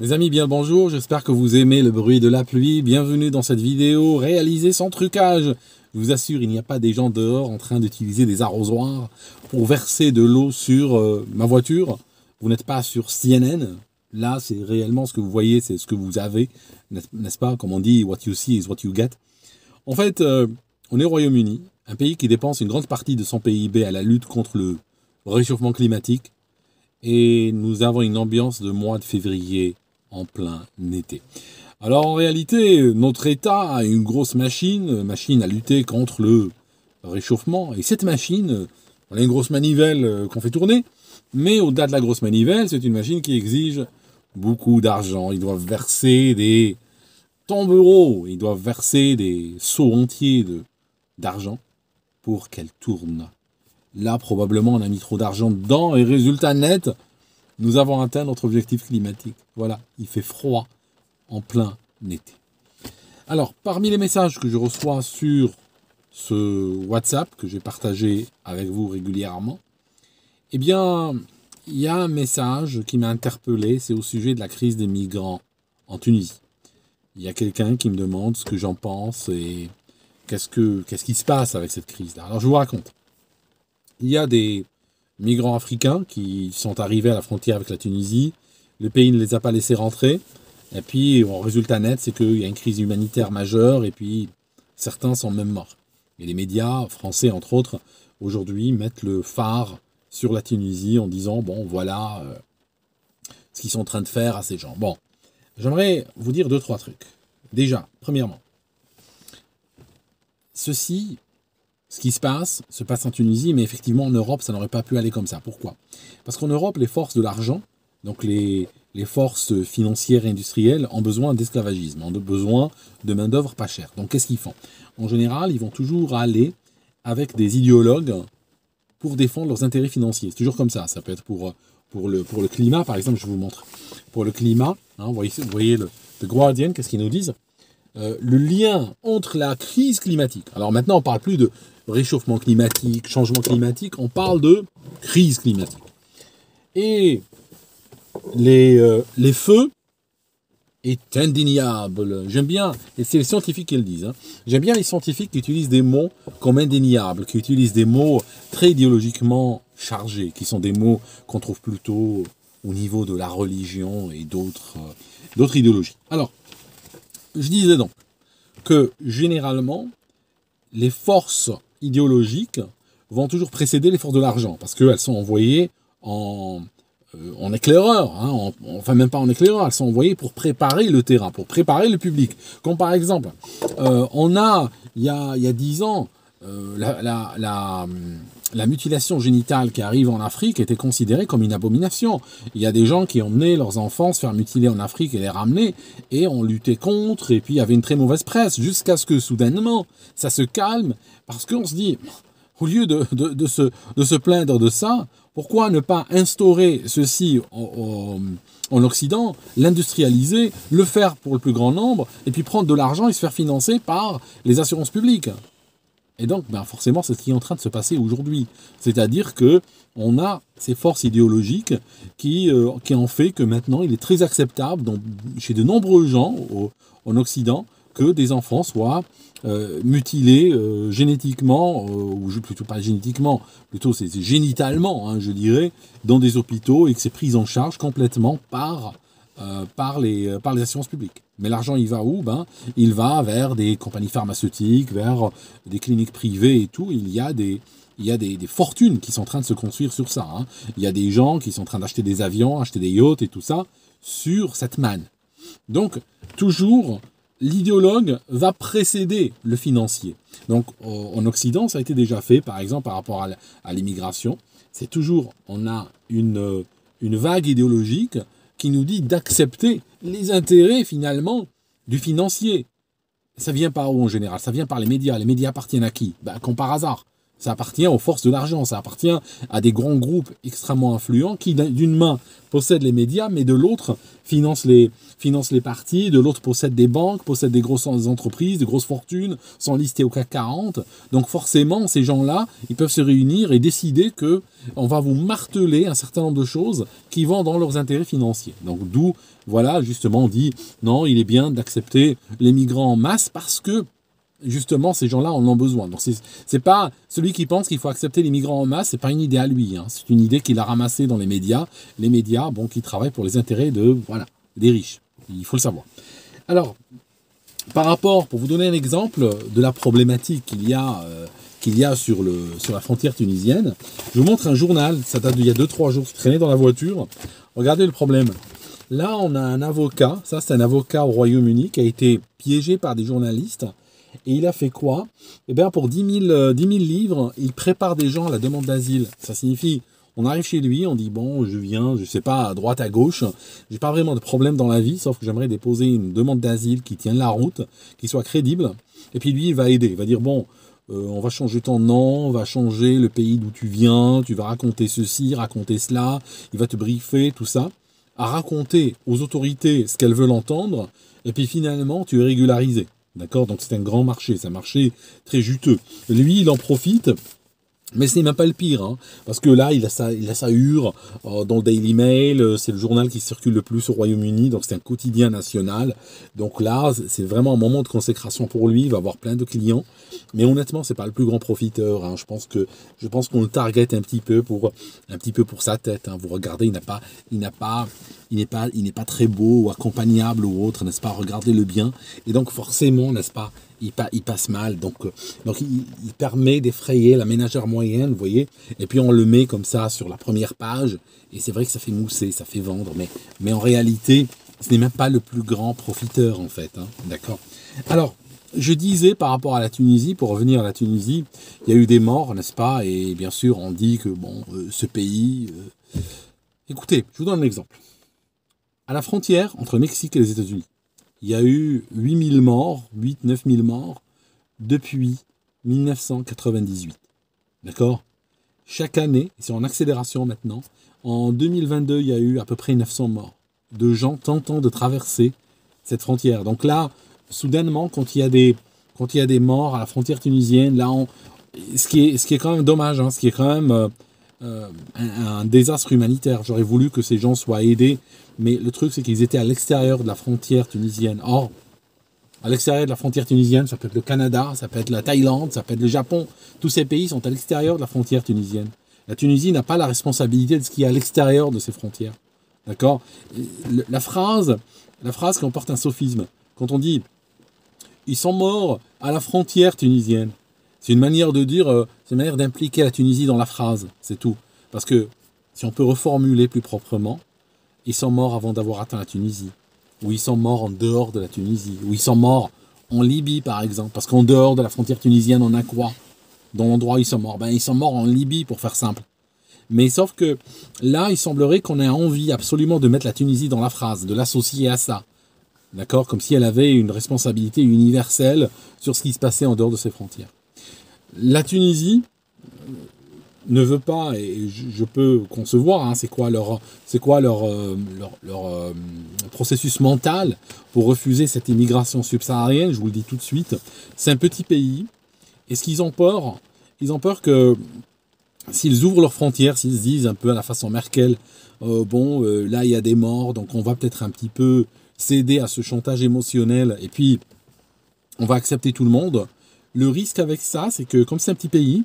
Mes amis, bien le bonjour, j'espère que vous aimez le bruit de la pluie. Bienvenue dans cette vidéo réalisée sans trucage. Je vous assure, il n'y a pas des gens dehors en train d'utiliser des arrosoirs pour verser de l'eau sur ma voiture. Vous n'êtes pas sur CNN. Là, c'est réellement ce que vous voyez, c'est ce que vous avez, n'est-ce pas? Comme on dit, what you see is what you get. En fait, on est au Royaume-Uni, un pays qui dépense une grande partie de son PIB à la lutte contre le réchauffement climatique. Et nous avons une ambiance de mois de février en plein été. Alors en réalité, notre État a une grosse machine à lutter contre le réchauffement. Et cette machine, on a une grosse manivelle qu'on fait tourner, mais au-delà de la grosse manivelle, c'est une machine qui exige beaucoup d'argent. Ils doivent verser des tombereaux, ils doivent verser des seaux entiers d'argent pour qu'elle tourne. Là, probablement, on a mis trop d'argent dedans et résultat net, nous avons atteint notre objectif climatique. Voilà, il fait froid en plein été. Alors, parmi les messages que je reçois sur ce WhatsApp que j'ai partagé avec vous régulièrement, eh bien, il y a un message qui m'a interpellé, c'est au sujet de la crise des migrants en Tunisie. Il y a quelqu'un qui me demande ce que j'en pense et qu'est-ce qui se passe avec cette crise-là. Alors, je vous raconte. Il y a des migrants africains qui sont arrivés à la frontière avec la Tunisie. Le pays ne les a pas laissés rentrer. Et puis, le résultat net, c'est qu'il y a une crise humanitaire majeure et puis certains sont même morts. Et les médias français, entre autres, aujourd'hui, mettent le phare sur la Tunisie en disant, bon, voilà ce qu'ils sont en train de faire à ces gens. Bon, j'aimerais vous dire 2-3 trucs. Déjà, premièrement, ce qui se passe en Tunisie, mais effectivement en Europe, ça n'aurait pas pu aller comme ça. Pourquoi? Parce qu'en Europe, les forces de l'argent, donc les forces financières et industrielles, ont besoin d'esclavagisme, ont besoin de main-d'œuvre pas chère. Donc qu'est-ce qu'ils font? En général, ils vont toujours aller avec des idéologues pour défendre leurs intérêts financiers. C'est toujours comme ça. Ça peut être pour le climat, par exemple, je vous montre. Pour le climat, hein, vous voyez le The Guardian, qu'est-ce qu'ils nous disent? Le lien entre la crise climatique. Alors maintenant, on ne parle plus de réchauffement climatique, changement climatique, on parle de crise climatique. Et les feux est indéniable. J'aime bien, et c'est les scientifiques qui le disent, hein. J'aime bien les scientifiques qui utilisent des mots comme indéniable, qui utilisent des mots très idéologiquement chargés, qui sont des mots qu'on trouve plutôt au niveau de la religion et d'autres idéologies. Alors, je disais donc que généralement, les forces idéologiques vont toujours précéder les forces de l'argent, parce qu'elles sont envoyées en éclaireur, hein, enfin même pas en éclaireur, elles sont envoyées pour préparer le terrain, pour préparer le public. Comme par exemple, il y a 10 ans, la mutilation génitale qui arrive en Afrique était considérée comme une abomination. Il y a des gens qui emmenaient leurs enfants se faire mutiler en Afrique et les ramener, et on luttait contre, et puis il y avait une très mauvaise presse, jusqu'à ce que soudainement, ça se calme, parce qu'on se dit, au lieu de se plaindre de ça, pourquoi ne pas instaurer ceci en Occident, l'industrialiser, le faire pour le plus grand nombre, et puis prendre de l'argent et se faire financer par les assurances publiques? Et donc, forcément, c'est ce qui est en train de se passer aujourd'hui. C'est-à-dire qu'on a ces forces idéologiques qui ont fait que maintenant, il est très acceptable chez de nombreux gens en Occident que des enfants soient mutilés génétiquement, ou plutôt pas génétiquement, plutôt c'est génitalement, hein, je dirais, dans des hôpitaux et que c'est pris en charge complètement par les assurances publiques. Mais l'argent, il va où? Il va vers des compagnies pharmaceutiques, vers des cliniques privées et tout. Il y a des fortunes qui sont en train de se construire sur ça, hein. Il y a des gens qui sont en train d'acheter des avions, acheter des yachts et tout ça sur cette manne. Donc, toujours, l'idéologue va précéder le financier. Donc, en Occident, ça a été déjà fait, par exemple, par rapport à l'immigration. C'est toujours, on a une vague idéologique qui nous dit d'accepter les intérêts, finalement, du financier. Ça vient par où, en général? Ça vient par les médias. Les médias appartiennent à qui? Comme par hasard. Ça appartient aux forces de l'argent, ça appartient à des grands groupes extrêmement influents qui, d'une main, possèdent les médias, mais de l'autre, financent les partis, de l'autre, possèdent des banques, possèdent des grosses entreprises, des grosses fortunes, sont listés au CAC 40. Donc forcément, ces gens-là, ils peuvent se réunir et décider qu'on va vous marteler un certain nombre de choses qui vont dans leurs intérêts financiers. Donc d'où voilà, justement, dit non, il est bien d'accepter les migrants en masse parce que justement, ces gens-là en ont besoin. Donc, c'est pas celui qui pense qu'il faut accepter les migrants en masse, c'est pas une idée à lui. Hein. C'est une idée qu'il a ramassée dans les médias. Les médias, bon, qui travaillent pour les intérêts des riches. Il faut le savoir. Alors, par rapport, pour vous donner un exemple de la problématique qu'il y a sur la frontière tunisienne, je vous montre un journal, ça date d'il y a 2-3 jours, qui traînait dans la voiture. Regardez le problème. Là, on a un avocat, ça c'est un avocat au Royaume-Uni qui a été piégé par des journalistes. Et il a fait quoi? Eh bien, pour 10 000 livres, il prépare des gens à la demande d'asile. Ça signifie, on arrive chez lui, on dit, bon, je viens, je sais pas, à droite, à gauche, j'ai pas vraiment de problème dans la vie, sauf que j'aimerais déposer une demande d'asile qui tienne la route, qui soit crédible. Et puis lui, il va aider, il va dire, bon, on va changer ton nom, on va changer le pays d'où tu viens, tu vas raconter ceci, raconter cela, il va te briefer, tout ça, à raconter aux autorités ce qu'elles veulent entendre, et puis finalement, tu es régularisé. D'accord? Donc c'est un grand marché, c'est un marché très juteux. Lui, il en profite, mais ce n'est même pas le pire, hein, parce que là, il a sa hure dans le Daily Mail, c'est le journal qui circule le plus au Royaume-Uni, donc c'est un quotidien national. Donc là, c'est vraiment un moment de consécration pour lui, il va avoir plein de clients. Mais honnêtement, c'est pas le plus grand profiteur. Hein. Je pense qu'on le target un petit peu pour sa tête. Hein. Vous regardez, il n'est pas très beau ou accompagnable ou autre, n'est-ce pas? Regardez-le bien. Et donc forcément, n'est-ce pas? Il passe mal. Donc il permet d'effrayer la ménagère moyenne, vous voyez. Et puis on le met comme ça sur la première page. Et c'est vrai que ça fait mousser, ça fait vendre. Mais en réalité, ce n'est même pas le plus grand profiteur en fait. Hein. D'accord? Alors, je disais par rapport à la Tunisie, pour revenir à la Tunisie, il y a eu des morts, n'est-ce pas? Et bien sûr, on dit que bon, ce pays... Écoutez, je vous donne un exemple. À la frontière entre le Mexique et les États-Unis, il y a eu 8000 morts, 8-9 000 morts, depuis 1998. D'accord? Chaque année, c'est en accélération maintenant, en 2022, il y a eu à peu près 900 morts de gens tentant de traverser cette frontière. Donc là, soudainement, quand il y a des morts à la frontière tunisienne, là, ce qui est quand même dommage, hein, ce qui est quand même un désastre humanitaire. J'aurais voulu que ces gens soient aidés, mais le truc, c'est qu'ils étaient à l'extérieur de la frontière tunisienne. Or, à l'extérieur de la frontière tunisienne, ça peut être le Canada, ça peut être la Thaïlande, ça peut être le Japon. Tous ces pays sont à l'extérieur de la frontière tunisienne. La Tunisie n'a pas la responsabilité de ce qui est à l'extérieur de ses frontières. D'accord? La phrase comporte un sophisme. Quand on dit « ils sont morts à la frontière tunisienne », c'est une manière de dire, c'est une manière d'impliquer la Tunisie dans la phrase, c'est tout. Parce que, si on peut reformuler plus proprement, ils sont morts avant d'avoir atteint la Tunisie, ou ils sont morts en dehors de la Tunisie, ou ils sont morts en Libye par exemple, parce qu'en dehors de la frontière tunisienne, on a quoi? Dans l'endroit où ils sont morts? Ben, ils sont morts en Libye, pour faire simple. Mais sauf que là, il semblerait qu'on ait envie absolument de mettre la Tunisie dans la phrase, de l'associer à ça. D'accord? Comme si elle avait une responsabilité universelle sur ce qui se passait en dehors de ses frontières. La Tunisie ne veut pas, et je peux concevoir, hein, c'est quoi leur processus mental pour refuser cette immigration subsaharienne, je vous le dis tout de suite. C'est un petit pays, et ce qu'ils ont peur, que s'ils ouvrent leurs frontières, s'ils se disent un peu à la façon Merkel, là il y a des morts, donc on va peut-être un petit peu céder à ce chantage émotionnel, et puis on va accepter tout le monde. Le risque avec ça, c'est que comme c'est un petit pays,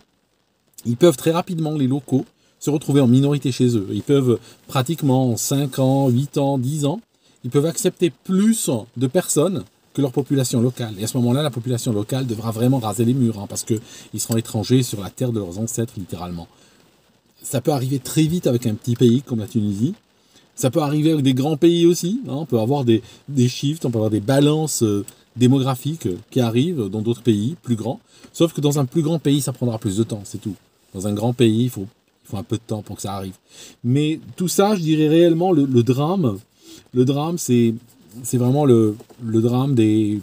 ils peuvent très rapidement, les locaux, se retrouver en minorité chez eux. Ils peuvent pratiquement en 5 ans, 8 ans, 10 ans, ils peuvent accepter plus de personnes que leur population locale. Et à ce moment-là, la population locale devra vraiment raser les murs, hein, parce qu'ils seront étrangers sur la terre de leurs ancêtres, littéralement. Ça peut arriver très vite avec un petit pays comme la Tunisie. Ça peut arriver avec des grands pays aussi. Hein. On peut avoir des shifts, on peut avoir des balances démographiques qui arrivent dans d'autres pays plus grands. Sauf que dans un plus grand pays, ça prendra plus de temps, c'est tout. Dans un grand pays, il faut un peu de temps pour que ça arrive. Mais tout ça, je dirais réellement, le drame, c'est vraiment le drame des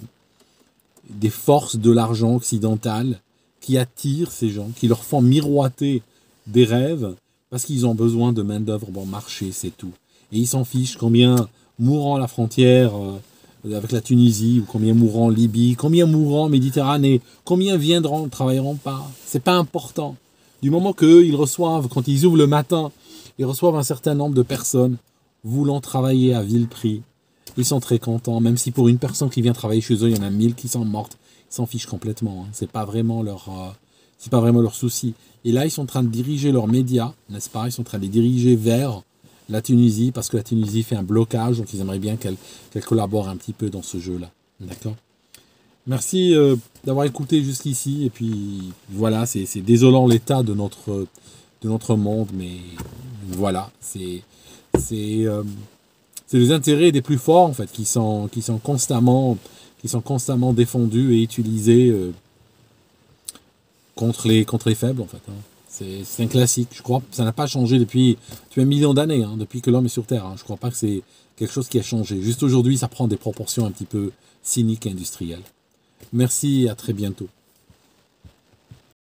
forces de l'argent occidental qui attirent ces gens, qui leur font miroiter des rêves parce qu'ils ont besoin de main-d'œuvre bon marché, c'est tout. Et ils s'en fichent combien mourront à la frontière avec la Tunisie, ou combien mourront en Libye, combien mourront en Méditerranée, combien viendront, ne travailleront pas. C'est pas important. Du moment qu'eux, ils reçoivent, quand ils ouvrent le matin, ils reçoivent un certain nombre de personnes voulant travailler à vil prix, Ils sont très contents, même si pour une personne qui vient travailler chez eux, il y en a 1000 qui sont mortes. Ils s'en fichent complètement. Hein. C'est pas vraiment leur souci. Et là, ils sont en train de diriger leurs médias, n'est-ce pas? Ils sont en train de les diriger vers la Tunisie, parce que la Tunisie fait un blocage, donc ils aimeraient bien qu'elle collabore un petit peu dans ce jeu-là. D'accord? Merci d'avoir écouté jusqu'ici. Et puis, voilà, c'est désolant l'état de notre monde, mais voilà, c'est les intérêts des plus forts, en fait, qui sont constamment défendus et utilisés contre les faibles, en fait. Hein. C'est un classique, je crois. Ça n'a pas changé depuis un million d'années, hein, depuis que l'homme est sur Terre. Hein. Je ne crois pas que c'est quelque chose qui a changé. Juste aujourd'hui, ça prend des proportions un petit peu cyniques et industrielles. Merci et à très bientôt.